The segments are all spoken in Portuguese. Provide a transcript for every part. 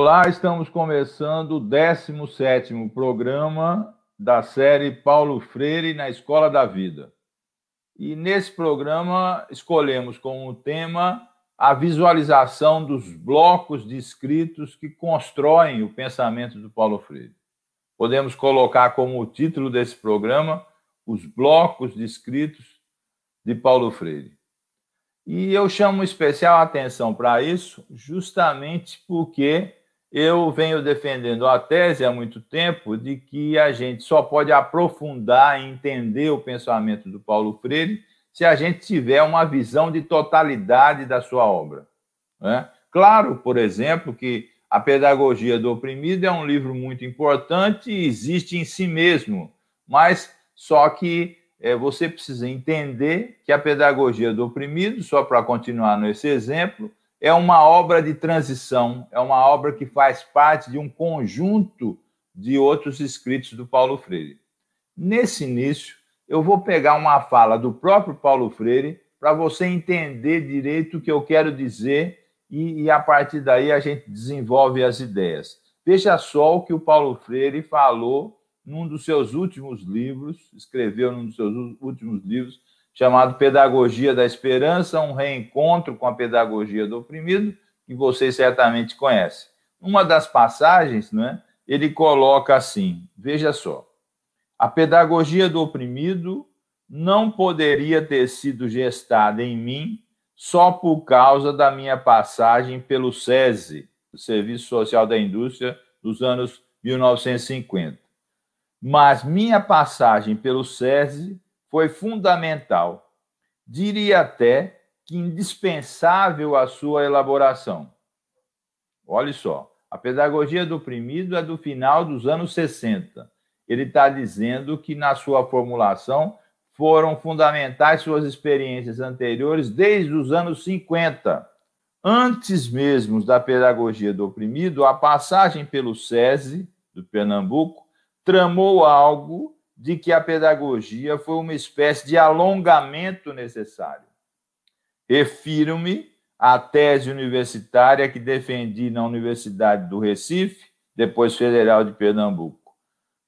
Olá, estamos começando o 17º programa da série Paulo Freire na Escola da Vida. E nesse programa escolhemos como tema a visualização dos blocos de escritos que constroem o pensamento do Paulo Freire. Podemos colocar como título desse programa os blocos de escritos de Paulo Freire. E eu chamo especial atenção para isso justamente porque eu venho defendendo a tese há muito tempo de que a gente só pode aprofundar e entender o pensamento do Paulo Freire se a gente tiver uma visão de totalidade da sua obra, né? Claro, por exemplo, que A Pedagogia do Oprimido é um livro muito importante e existe em si mesmo, mas só que você precisa entender que A Pedagogia do Oprimido, só para continuar nesse exemplo, é uma obra de transição, é uma obra que faz parte de um conjunto de outros escritos do Paulo Freire. Nesse início, eu vou pegar uma fala do próprio Paulo Freire para você entender direito o que eu quero dizer e a partir daí a gente desenvolve as ideias. Veja só o que o Paulo Freire falou num dos seus últimos livros, escreveu num dos seus últimos livros, chamado Pedagogia da Esperança, um reencontro com a pedagogia do oprimido, que vocês certamente conhecem. Uma das passagens, né, ele coloca assim, veja só, a pedagogia do oprimido não poderia ter sido gestada em mim só por causa da minha passagem pelo SESI, o Serviço Social da Indústria, dos anos 1950. Mas minha passagem pelo SESI foi fundamental, diria até que indispensável à sua elaboração. Olha só, a pedagogia do oprimido é do final dos anos 60. Ele está dizendo que na sua formulação foram fundamentais suas experiências anteriores desde os anos 50. Antes mesmo da pedagogia do oprimido, a passagem pelo SESI, do Pernambuco, tramou algo de que a pedagogia foi uma espécie de alongamento necessário. Refiro-me à tese universitária que defendi na Universidade do Recife, depois Federal de Pernambuco,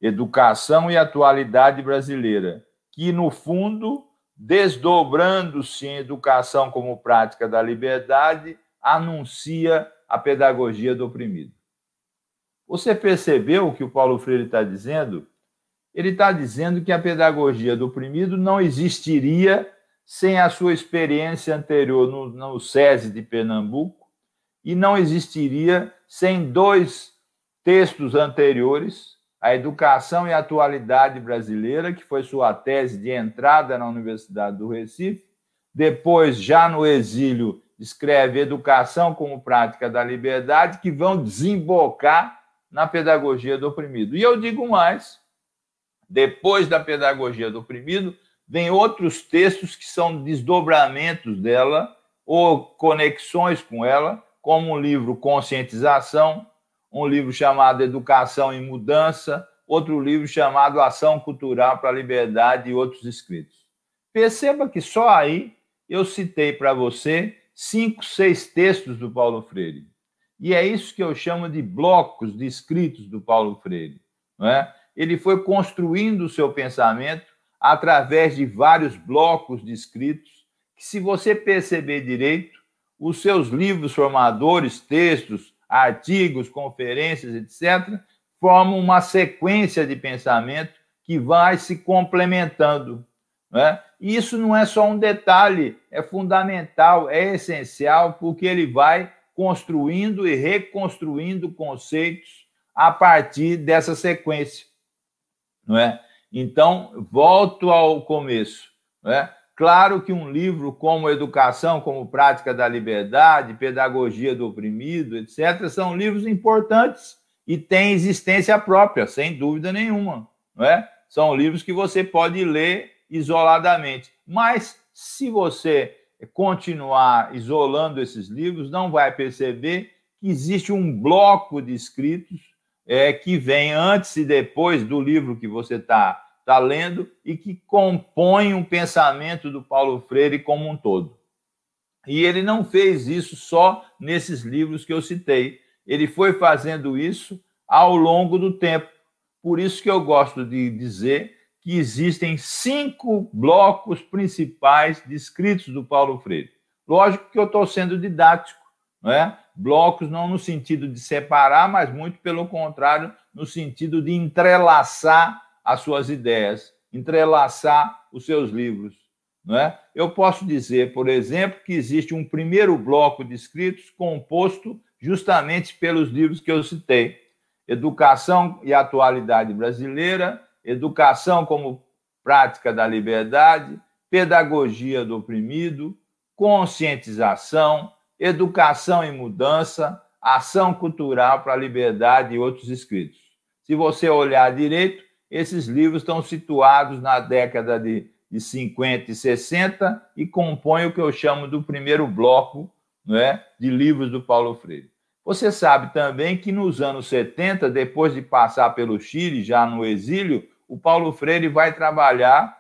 Educação e Atualidade Brasileira, que, no fundo, desdobrando-se em Educação como Prática da Liberdade, anuncia a pedagogia do oprimido. Você percebeu o que o Paulo Freire está dizendo? Ele está dizendo que a pedagogia do oprimido não existiria sem a sua experiência anterior no SESI de Pernambuco e não existiria sem dois textos anteriores, A Educação e a Atualidade Brasileira, que foi sua tese de entrada na Universidade do Recife, depois, já no exílio, escreve Educação como Prática da Liberdade, que vão desembocar na pedagogia do oprimido. E eu digo mais, depois da pedagogia do oprimido, vem outros textos que são desdobramentos dela ou conexões com ela, como o livro Conscientização, um livro chamado Educação em Mudança, outro livro chamado Ação Cultural para a Liberdade e outros escritos. Perceba que só aí eu citei para você 5, 6 textos do Paulo Freire. E é isso que eu chamo de blocos de escritos do Paulo Freire, não é? Ele foi construindo o seu pensamento através de vários blocos de escritos, que, se você perceber direito, os seus livros formadores, textos, artigos, conferências, etc., formam uma sequência de pensamento que vai se complementando, não é? E isso não é só um detalhe, é fundamental, é essencial, porque ele vai construindo e reconstruindo conceitos a partir dessa sequência, não é? Então, volto ao começo, não é? Claro que um livro como Educação como Prática da Liberdade, Pedagogia do Oprimido, etc., são livros importantes e têm existência própria, sem dúvida nenhuma, não é? São livros que você pode ler isoladamente, mas se você continuar isolando esses livros, não vai perceber que existe um bloco de escritos que vem antes e depois do livro que você está lendo e que compõe um pensamento do Paulo Freire como um todo. E ele não fez isso só nesses livros que eu citei. Ele foi fazendo isso ao longo do tempo. Por isso que eu gosto de dizer que existem 5 blocos principais de escritos do Paulo Freire. Lógico que eu estou sendo didático, não é? Blocos não no sentido de separar, mas muito pelo contrário, no sentido de entrelaçar as suas ideias, entrelaçar os seus livros, não é? Eu posso dizer, por exemplo, que existe um primeiro bloco de escritos composto justamente pelos livros que eu citei: Educação e Atualidade Brasileira, Educação como Prática da Liberdade, Pedagogia do Oprimido, Conscientização, Educação e Mudança, Ação Cultural para a Liberdade e outros escritos. Se você olhar direito, esses livros estão situados na década de 50 e 60 e compõem o que eu chamo do primeiro bloco, não é, de livros do Paulo Freire. Você sabe também que nos anos 70, depois de passar pelo Chile, já no exílio, o Paulo Freire vai trabalhar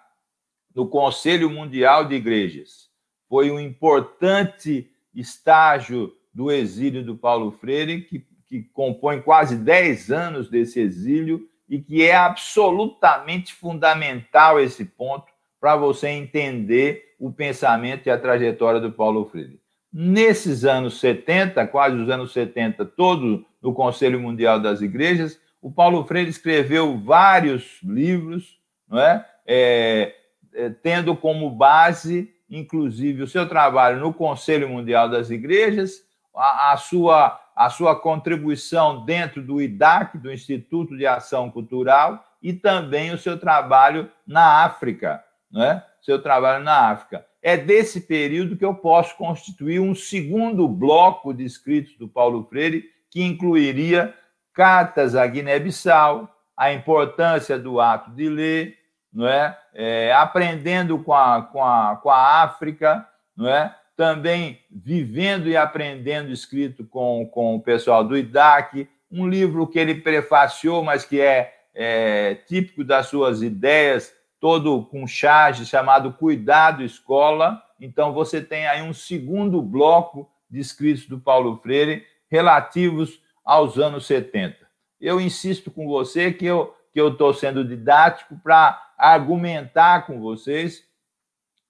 no Conselho Mundial de Igrejas. Foi um importante estágio do exílio do Paulo Freire, que compõe quase 10 anos desse exílio e que é absolutamente fundamental esse ponto para você entender o pensamento e a trajetória do Paulo Freire. Nesses anos 70, quase os anos 70, todo no Conselho Mundial das Igrejas, o Paulo Freire escreveu vários livros, não é? Tendo como base, inclusive, o seu trabalho no Conselho Mundial das Igrejas, a sua contribuição dentro do IDAC, do Instituto de Ação Cultural, e também o seu trabalho na África, não é? Seu trabalho na África. É desse período que eu posso constituir um segundo bloco de escritos do Paulo Freire, que incluiria cartas à Guiné-Bissau, a importância do ato de ler, não é? Aprendendo com a África, não é? Também Vivendo e Aprendendo, escrito com o pessoal do IDAC, um livro que ele prefaciou, mas que é típico das suas ideias, todo com charge, chamado Cuidado Escola. Então, você tem aí um segundo bloco de escritos do Paulo Freire relativos aos anos 70. Eu insisto com você que eu estou sendo didático para argumentar com vocês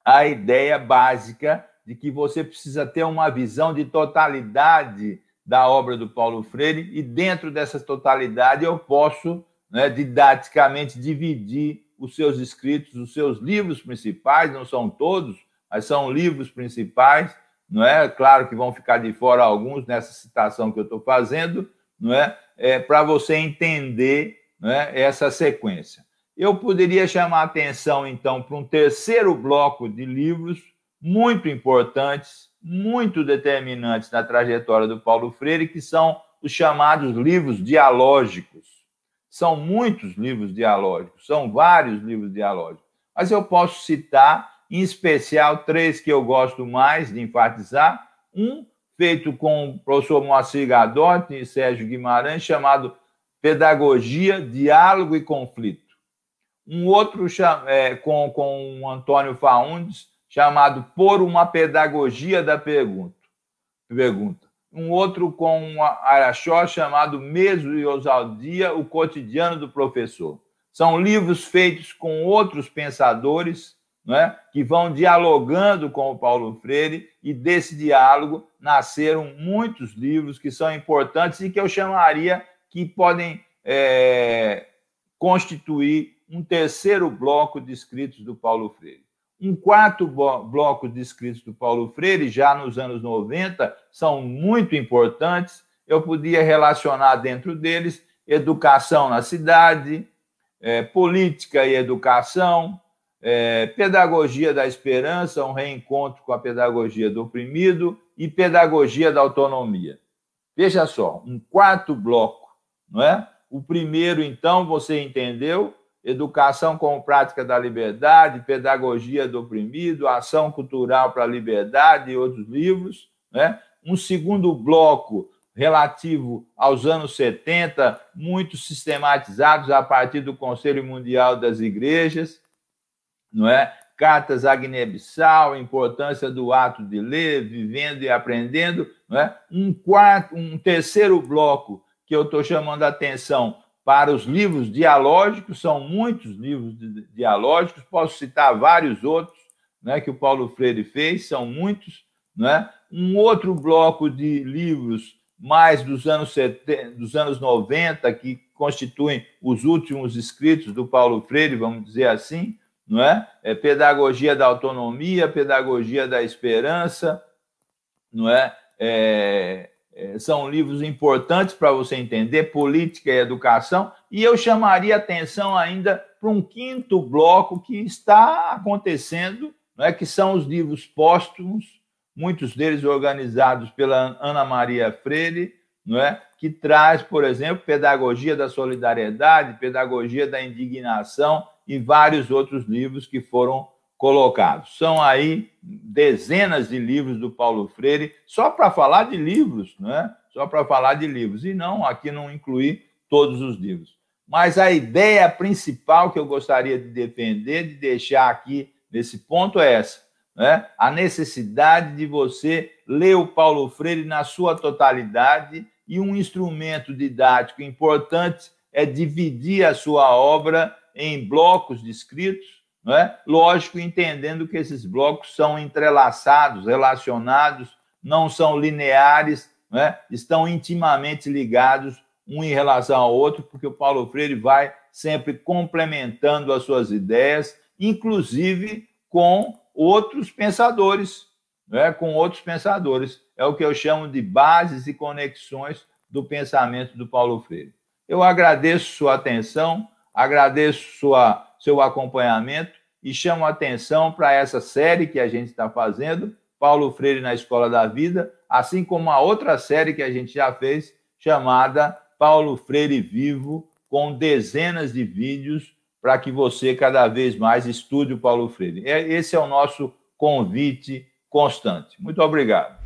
a ideia básica de que você precisa ter uma visão de totalidade da obra do Paulo Freire, e dentro dessa totalidade eu posso, né, didaticamente dividir os seus escritos, os seus livros principais, não são todos, mas são livros principais, não é? Claro que vão ficar de fora alguns nessa citação que eu estou fazendo, não é? Para você entender, não é, essa sequência. Eu poderia chamar a atenção, então, para um terceiro bloco de livros muito importantes, muito determinantes na trajetória do Paulo Freire, que são os chamados livros dialógicos. São muitos livros dialógicos, são vários livros dialógicos, mas eu posso citar, em especial, 3 que eu gosto mais de enfatizar. Um feito com o professor Moacir Gadotti e Sérgio Guimarães, chamado Pedagogia, Diálogo e Conflito. Um outro com o Antônio Faundes, chamado Por uma Pedagogia da Pergunta. Um outro com o Araxó, chamado Meso e Ousadia, o Cotidiano do Professor. São livros feitos com outros pensadores, não é? Que vão dialogando com o Paulo Freire, e desse diálogo nasceram muitos livros que são importantes e que eu chamaria que podem constituir um terceiro bloco de escritos do Paulo Freire. Um quarto bloco de escritos do Paulo Freire, já nos anos 90, são muito importantes. Eu podia relacionar dentro deles Educação na Cidade, Política e Educação, Pedagogia da Esperança, um reencontro com a pedagogia do oprimido, e Pedagogia da Autonomia. Veja só, um quarto bloco, não é? O primeiro, então, você entendeu? Educação como Prática da Liberdade, Pedagogia do Oprimido, Ação Cultural para a Liberdade e outros livros, né? Um segundo bloco relativo aos anos 70, muito sistematizados a partir do Conselho Mundial das Igrejas, não é? Cartas a Guiné-Bissau, importância do ato de ler, vivendo e aprendendo, não é? Um terceiro bloco que eu estou chamando a atenção para os livros dialógicos, são muitos livros dialógicos, posso citar vários outros, né, que o Paulo Freire fez, são muitos, né? Um outro bloco de livros mais dos anos 70, dos anos 90, que constituem os últimos escritos do Paulo Freire, vamos dizer assim, não é? Pedagogia da Autonomia, Pedagogia da Esperança, não é? São livros importantes para você entender política e educação, e eu chamaria atenção ainda para um quinto bloco que está acontecendo, não é? Que são os livros póstumos, muitos deles organizados pela Ana Maria Freire, não é? Que traz, por exemplo, Pedagogia da Solidariedade, Pedagogia da Indignação e vários outros livros que foram colocados. São aí dezenas de livros do Paulo Freire, só para falar de livros, né? Só para falar de livros, e não, aqui não incluir todos os livros. Mas a ideia principal que eu gostaria de defender, de deixar aqui nesse ponto é essa, né? A necessidade de você ler o Paulo Freire na sua totalidade, e um instrumento didático importante é dividir a sua obra em blocos de escritos, não é? Lógico, entendendo que esses blocos são entrelaçados, relacionados, não são lineares, não é? Estão intimamente ligados um em relação ao outro, porque o Paulo Freire vai sempre complementando as suas ideias, inclusive com outros pensadores, não é? Com outros pensadores. É o que eu chamo de bases e conexões do pensamento do Paulo Freire. Eu agradeço sua atenção, agradeço seu acompanhamento e chamo a atenção para essa série que a gente está fazendo, Paulo Freire na Escola da Vida, assim como a outra série que a gente já fez, chamada Paulo Freire Vivo, com dezenas de vídeos para que você cada vez mais estude o Paulo Freire. Esse é o nosso convite constante. Muito obrigado.